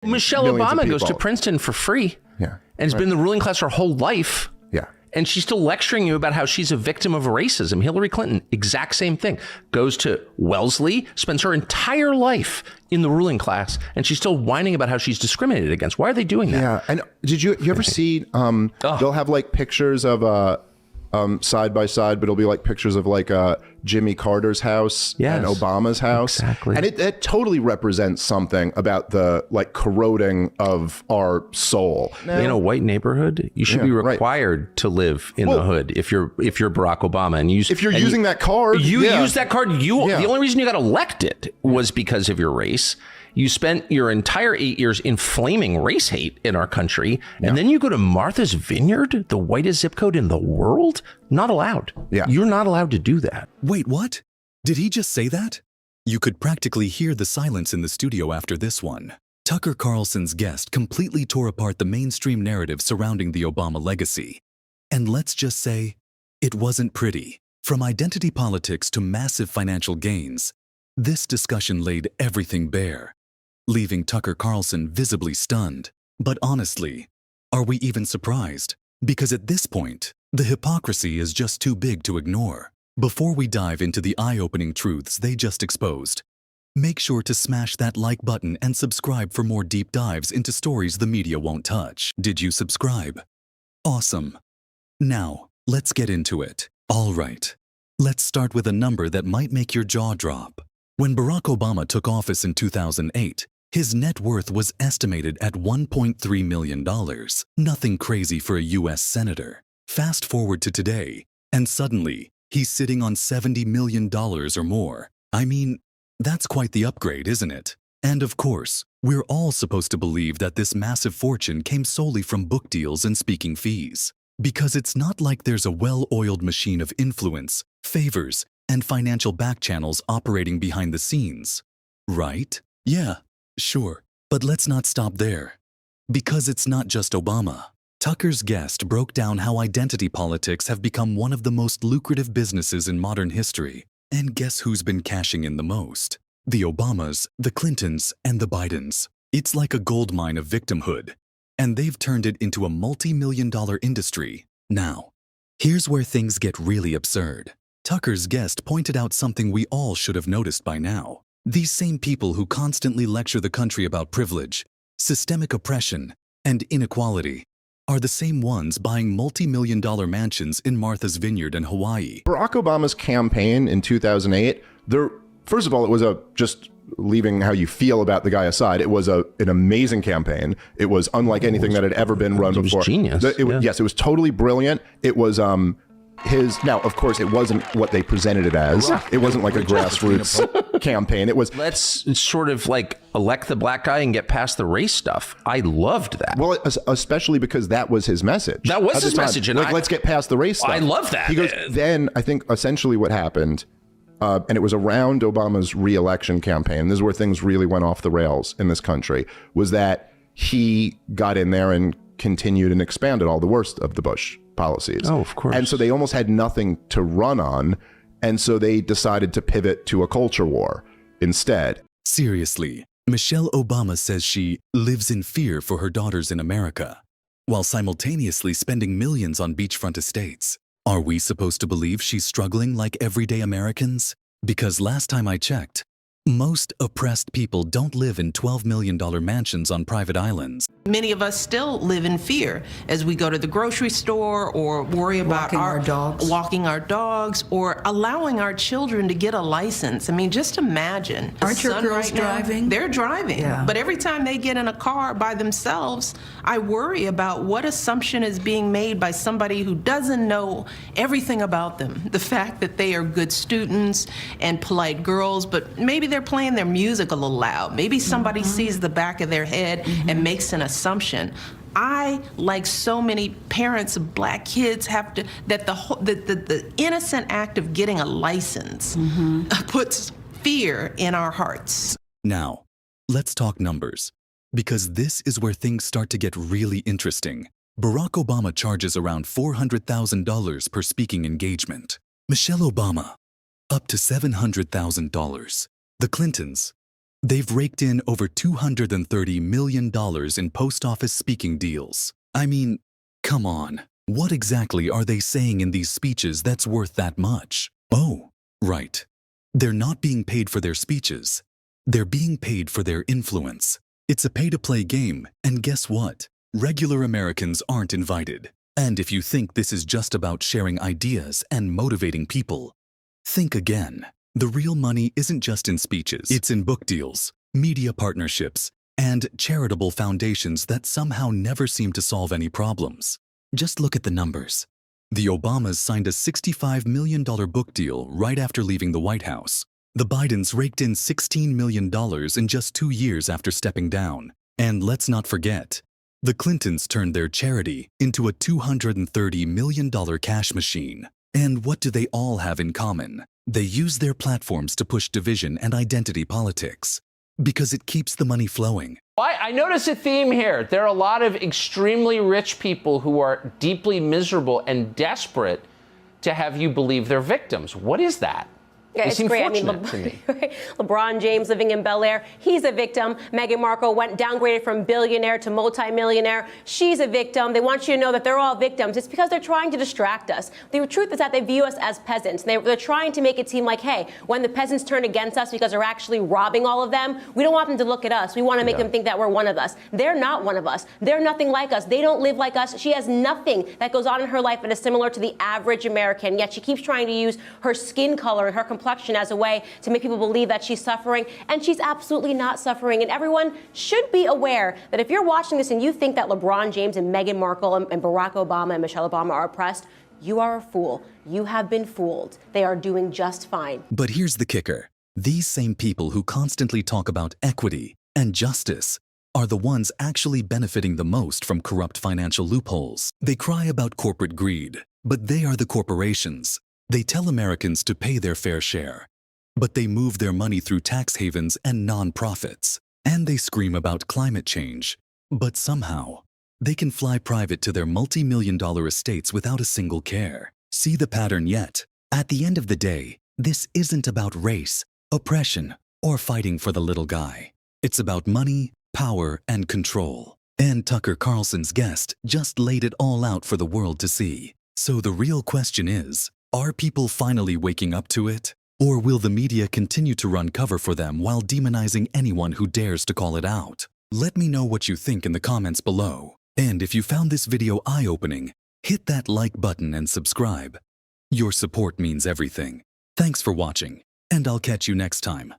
Michelle Obama goes to Princeton for free. Yeah. And has been in the ruling class her whole life. Yeah. And she's still lecturing you about how she's a victim of racism. Hillary Clinton, exact same thing. Goes to Wellesley, spends her entire life in the ruling class, and she's still whining about how she's discriminated against. Why are they doing that? Yeah. And did you ever see, they'll have like pictures of side by side, but it'll be like pictures of like Jimmy Carter's house and Obama's house. Exactly. And it totally represents something about the like corroding of our soul. In a white neighborhood, you should be required to live in the hood if you're Barack Obama and if you're using that card. You use that card. The only reason you got elected was because of your race. You spent your entire 8 years inflaming race hate in our country, and then you go to Martha's Vineyard, the whitest zip code in the world? Not allowed. Yeah. You're not allowed to do that. Wait, what? Did he just say that? You could practically hear the silence in the studio after this one. Tucker Carlson's guest completely tore apart the mainstream narrative surrounding the Obama legacy. And let's just say, it wasn't pretty. From identity politics to massive financial gains, this discussion laid everything bare, leaving Tucker Carlson visibly stunned. But honestly, are we even surprised? Because at this point, the hypocrisy is just too big to ignore. Before we dive into the eye-opening truths they just exposed, make sure to smash that like button and subscribe for more deep dives into stories the media won't touch. Did you subscribe? Awesome. Now, let's get into it. All right, let's start with a number that might make your jaw drop. When Barack Obama took office in 2008, his net worth was estimated at $1.3 million. Nothing crazy for a U.S. senator. Fast forward to today, and suddenly, he's sitting on $70 million or more. I mean, that's quite the upgrade, isn't it? And of course, we're all supposed to believe that this massive fortune came solely from book deals and speaking fees. Because it's not like there's a well-oiled machine of influence, favors, and financial back channels operating behind the scenes. Right? Yeah, sure. But let's not stop there. Because it's not just Obama. Tucker's guest broke down how identity politics have become one of the most lucrative businesses in modern history. And guess who's been cashing in the most? The Obamas, the Clintons, and the Bidens. It's like a goldmine of victimhood. And they've turned it into a multi-million-dollar industry. Now, here's where things get really absurd. Tucker's guest pointed out something we all should have noticed by now. These same people who constantly lecture the country about privilege, systemic oppression, and inequality are the same ones buying multi-million-dollar mansions in Martha's Vineyard in Hawaii. Barack Obama's campaign in 2008, first of all, it was just leaving how you feel about the guy aside, it was an amazing campaign. It was unlike anything that had ever been run before. It was genius. Yes, it was totally brilliant. It was now, of course, it wasn't what they presented it as. It wasn't like a grassroots campaign. It was, let's sort of like elect the black guy and get past the race stuff. I loved that. Well, especially because that was his message. That was his message. And let's get past the race stuff. I love that. He goes, then I think essentially what happened, and it was around Obama's re-election campaign, this is where things really went off the rails in this country, was that he got in there and continued and expanded all the worst of the Bush policies. Oh, of course. And so they almost had nothing to run on. And so they decided to pivot to a culture war instead. Seriously, Michelle Obama says she lives in fear for her daughters in America, while simultaneously spending millions on beachfront estates. Are we supposed to believe she's struggling like everyday Americans? Because last time I checked, most oppressed people don't live in $12 million mansions on private islands. Many of us still live in fear as we go to the grocery store or worry about walking our dogs or allowing our children to get a license. I mean, just imagine. Aren't your girls driving? They're driving. Yeah. But every time they get in a car by themselves, I worry about what assumption is being made by somebody who doesn't know everything about them. The fact that they are good students and polite girls, but maybe they're playing their music a little loud. Maybe somebody sees the back of their head and makes an assumption. I, like so many parents of black kids, have to, that the innocent act of getting a license puts fear in our hearts. Now, let's talk numbers, because this is where things start to get really interesting. Barack Obama charges around $400,000 per speaking engagement. Michelle Obama, up to $700,000. The Clintons, They've raked in over $230 million in post office speaking deals. I mean, come on. What exactly are they saying in these speeches that's worth that much? Oh, right. They're not being paid for their speeches. They're being paid for their influence. It's a pay-to-play game, and guess what? Regular Americans aren't invited. And if you think this is just about sharing ideas and motivating people, think again. The real money isn't just in speeches. It's in book deals, media partnerships, and charitable foundations that somehow never seem to solve any problems. Just look at the numbers. The Obamas signed a $65 million book deal right after leaving the White House. The Bidens raked in $16 million in just 2 years after stepping down. And let's not forget, the Clintons turned their charity into a $230 million cash machine. And what do they all have in common? They use their platforms to push division and identity politics. Because it keeps the money flowing. I notice a theme here. There are a lot of extremely rich people who are deeply miserable and desperate to have you believe they're victims. What is that? Yeah, They it's seem great. fortunate to me. LeBron James living in Bel Air, he's a victim. Meghan Markle went downgraded from billionaire to multimillionaire. She's a victim. They want you to know that they're all victims. It's because they're trying to distract us. The truth is that they view us as peasants. They're trying to make it seem like, hey, when the peasants turn against us because they're actually robbing all of them, we don't want them to look at us. We want to make them think that we're one of us. They're not one of us. They're nothing like us. They don't live like us. She has nothing that goes on in her life that is similar to the average American, yet she keeps trying to use her skin color and her complexion as a way to make people believe that she's suffering, and she's absolutely not suffering. And everyone should be aware that if you're watching this and you think that LeBron James and Meghan Markle and Barack Obama and Michelle Obama are oppressed, you are a fool. You have been fooled. They are doing just fine. But here's the kicker. These same people who constantly talk about equity and justice are the ones actually benefiting the most from corrupt financial loopholes. They cry about corporate greed, but they are the corporations. They tell Americans to pay their fair share, but they move their money through tax havens and non-profits. And they scream about climate change, but somehow they can fly private to their multi-million-dollar estates without a single care. See the pattern yet? At the end of the day, this isn't about race, oppression, or fighting for the little guy. It's about money, power, and control. And Tucker Carlson's guest just laid it all out for the world to see. So the real question is, are people finally waking up to it? Or will the media continue to run cover for them while demonizing anyone who dares to call it out? Let me know what you think in the comments below. And if you found this video eye-opening, hit that like button and subscribe. Your support means everything. Thanks for watching, and I'll catch you next time.